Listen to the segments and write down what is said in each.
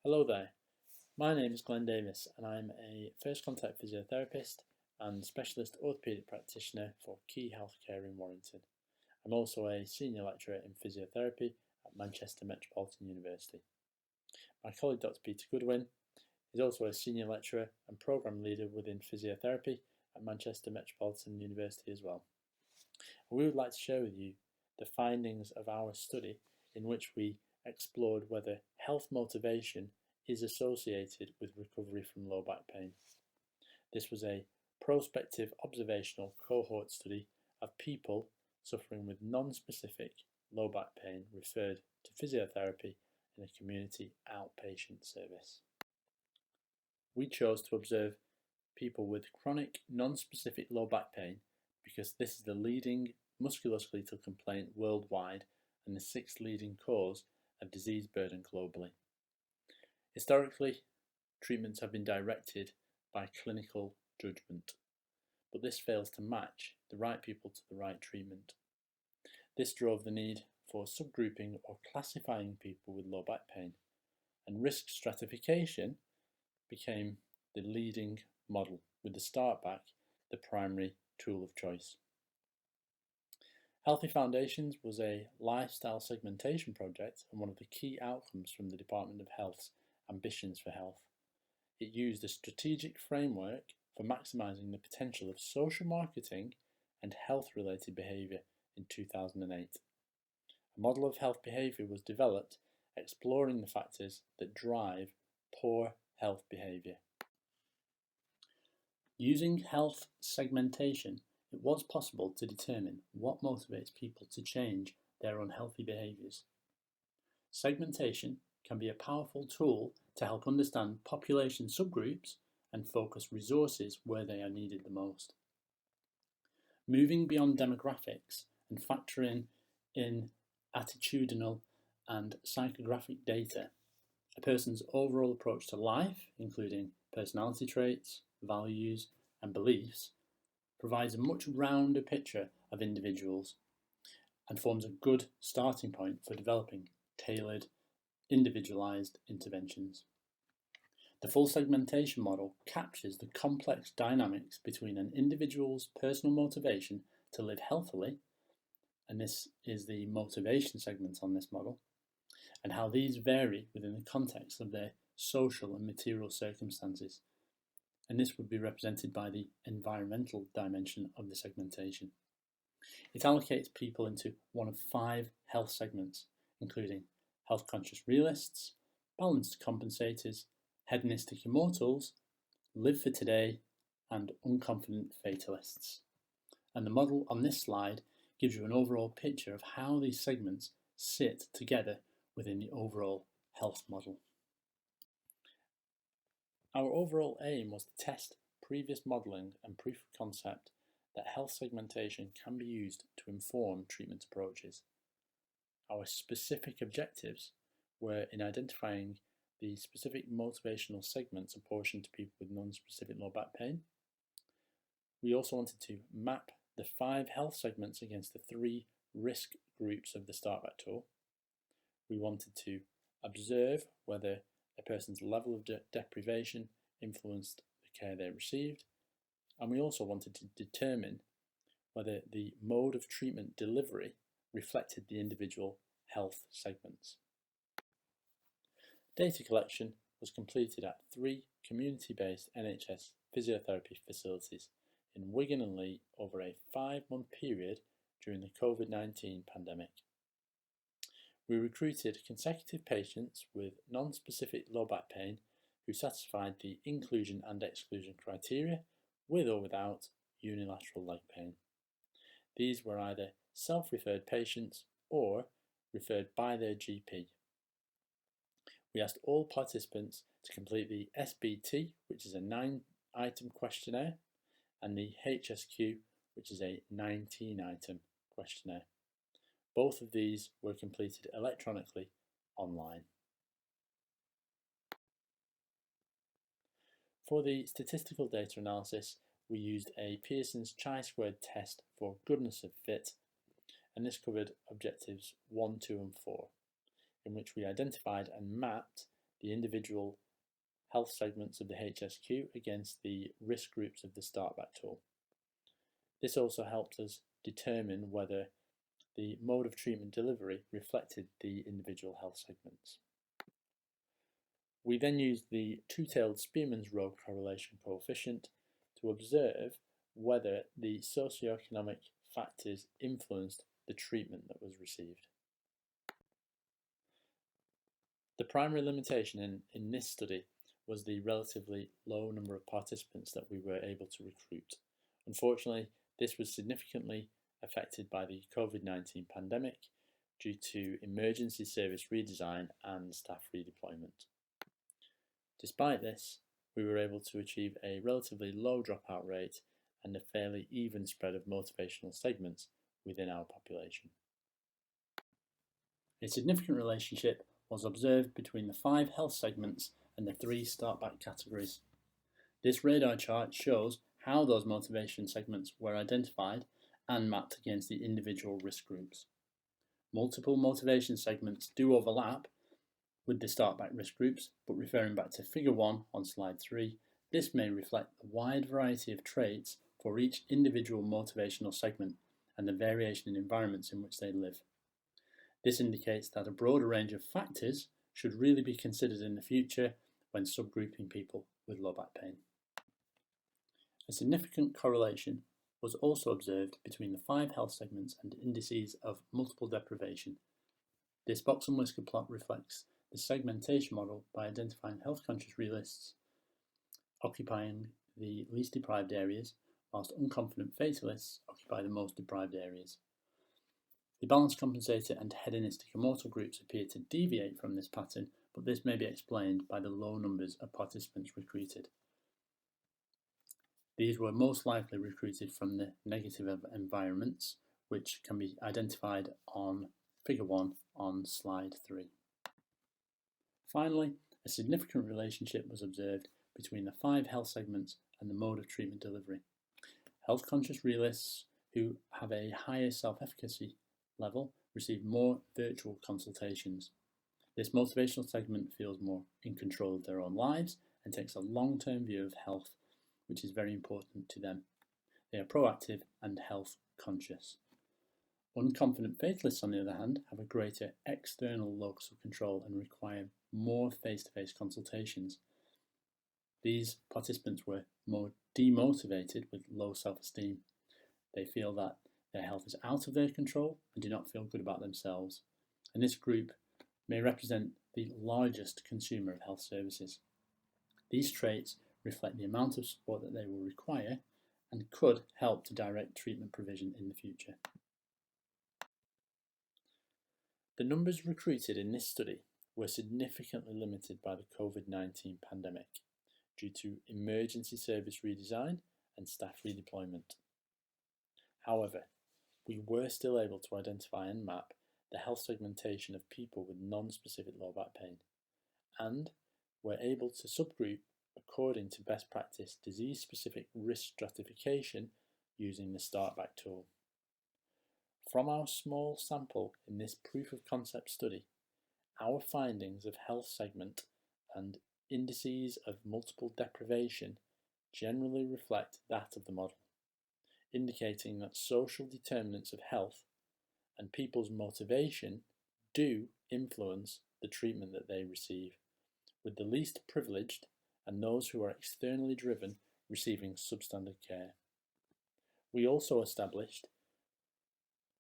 Hello there, my name is Glen Davies and I'm a first contact physiotherapist and specialist orthopaedic practitioner for Key Healthcare in Warrington. I'm also a senior lecturer in physiotherapy at Manchester Metropolitan University. My colleague Dr. Peter Goodwin is also a senior lecturer and programme leader within physiotherapy at Manchester Metropolitan University as well. And we would like to share with you the findings of our study in which we explored whether health motivation is associated with recovery from low back pain. This was a prospective observational cohort study of people suffering with non-specific low back pain referred to physiotherapy in a community outpatient service. We chose to observe people with chronic non-specific low back pain because this is the leading musculoskeletal complaint worldwide and the sixth leading cause of disease burden globally. Historically, treatments have been directed by clinical judgment, but this fails to match the right people to the right treatment. This drove the need for subgrouping or classifying people with low back pain, and risk stratification became the leading model, with the start back the primary tool of choice. Healthy Foundations was a lifestyle segmentation project and one of the key outcomes from the Department of Health's Ambitions for Health. It used a strategic framework for maximising the potential of social marketing and health-related behaviour in 2008. A model of health behaviour was developed exploring the factors that drive poor health behaviour. Using health segmentation, it was possible to determine what motivates people to change their unhealthy behaviours. Segmentation can be a powerful tool to help understand population subgroups and focus resources where they are needed the most. Moving beyond demographics and factoring in attitudinal and psychographic data, a person's overall approach to life, including personality traits, values, and beliefs, provides a much rounder picture of individuals and forms a good starting point for developing tailored, individualized interventions. The full segmentation model captures the complex dynamics between an individual's personal motivation to live healthily, and this is the motivation segment on this model, and how these vary within the context of their social and material circumstances. And this would be represented by the environmental dimension of the segmentation. It allocates people into one of 5 health segments, including health-conscious realists, balanced compensators, hedonistic immortals, live for today, and unconfident fatalists. And the model on this slide gives you an overall picture of how these segments sit together within the overall health model. Our overall aim was to test previous modelling and proof of concept that health segmentation can be used to inform treatment approaches. Our specific objectives were in identifying the specific motivational segments apportioned to people with non-specific low back pain. We also wanted to map the 5 health segments against the 3 risk groups of the start back tool. We wanted to observe whether a person's level of deprivation influenced the care they received, and we also wanted to determine whether the mode of treatment delivery reflected the individual health segments. Data collection was completed at 3 community-based NHS physiotherapy facilities in Wigan and Leigh over a 5-month period during the COVID-19 pandemic. We recruited consecutive patients with non-specific low back pain who satisfied the inclusion and exclusion criteria with or without unilateral leg pain. These were either self-referred patients or referred by their GP. We asked all participants to complete the SBT, which is a 9-item questionnaire, and the HSQ, which is a 19-item questionnaire. Both of these were completed electronically online. For the statistical data analysis, we used a Pearson's chi-squared test for goodness of fit, and this covered objectives 1, 2 and 4, in which we identified and mapped the individual health segments of the HSQ against the risk groups of the Startback tool. This also helped us determine whether the mode of treatment delivery reflected the individual health segments. We then used the two-tailed Spearman's row correlation coefficient to observe whether the socioeconomic factors influenced the treatment that was received. The primary limitation in this study was the relatively low number of participants that we were able to recruit. Unfortunately, this was significantly affected by the COVID-19 pandemic due to emergency service redesign and staff redeployment. Despite this, we were able to achieve a relatively low dropout rate and a fairly even spread of motivational segments within our population. A significant relationship was observed between the 5 health segments and the 3 Startback categories. This radar chart shows how those motivation segments were identified and mapped against the individual risk groups. Multiple motivation segments do overlap with the Startback risk groups, but referring back to Figure 1 on slide 3, this may reflect the wide variety of traits for each individual motivational segment and the variation in environments in which they live. This indicates that a broader range of factors should really be considered in the future when subgrouping people with low back pain. A significant correlation was also observed between the 5 health segments and indices of multiple deprivation. This box and whisker plot reflects the segmentation model by identifying health-conscious realists occupying the least deprived areas, whilst unconfident fatalists occupy the most deprived areas. The balanced compensator and hedonistic immortal groups appear to deviate from this pattern, but this may be explained by the low numbers of participants recruited. These were most likely recruited from the negative environments, which can be identified on Figure 1 on slide 3. Finally, a significant relationship was observed between the 5 health segments and the mode of treatment delivery. Health-conscious realists who have a higher self-efficacy level receive more virtual consultations. This motivational segment feels more in control of their own lives and takes a long-term view of health, which is very important to them. They are proactive and health conscious. Unconfident fatalists, on the other hand, have a greater external locus of control and require more face-to-face consultations. These participants were more demotivated with low self-esteem. They feel that their health is out of their control and do not feel good about themselves. And this group may represent the largest consumer of health services. These traits reflect the amount of support that they will require and could help to direct treatment provision in the future. The numbers recruited in this study were significantly limited by the COVID-19 pandemic due to emergency service redesign and staff redeployment. However, we were still able to identify and map the health segmentation of people with non-specific low back pain, and were able to subgroup according to best practice disease-specific risk stratification using the Startback tool. From our small sample in this proof of concept study, our findings of health segment and indices of multiple deprivation generally reflect that of the model, indicating that social determinants of health and people's motivation do influence the treatment that they receive, with the least privileged and those who are externally driven receiving substandard care. We also established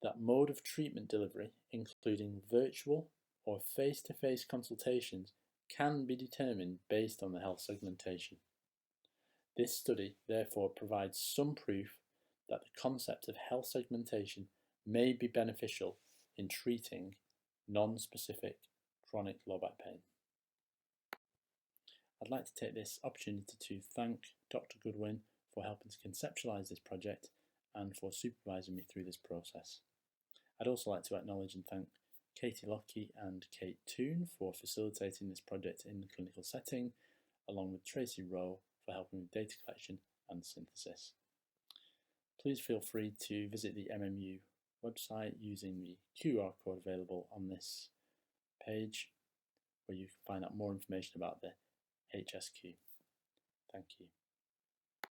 that mode of treatment delivery, including virtual or face-to-face consultations, can be determined based on the health segmentation. This study therefore provides some proof that the concept of health segmentation may be beneficial in treating non-specific chronic low back pain. I'd like to take this opportunity to thank Dr. Goodwin for helping to conceptualise this project and for supervising me through this process. I'd also like to acknowledge and thank Katie Lockey and Kate Toon for facilitating this project in the clinical setting, along with Tracy Rowe for helping with data collection and synthesis. Please feel free to visit the MMU website using the QR code available on this page, where you can find out more information about the HSQ. Thank you.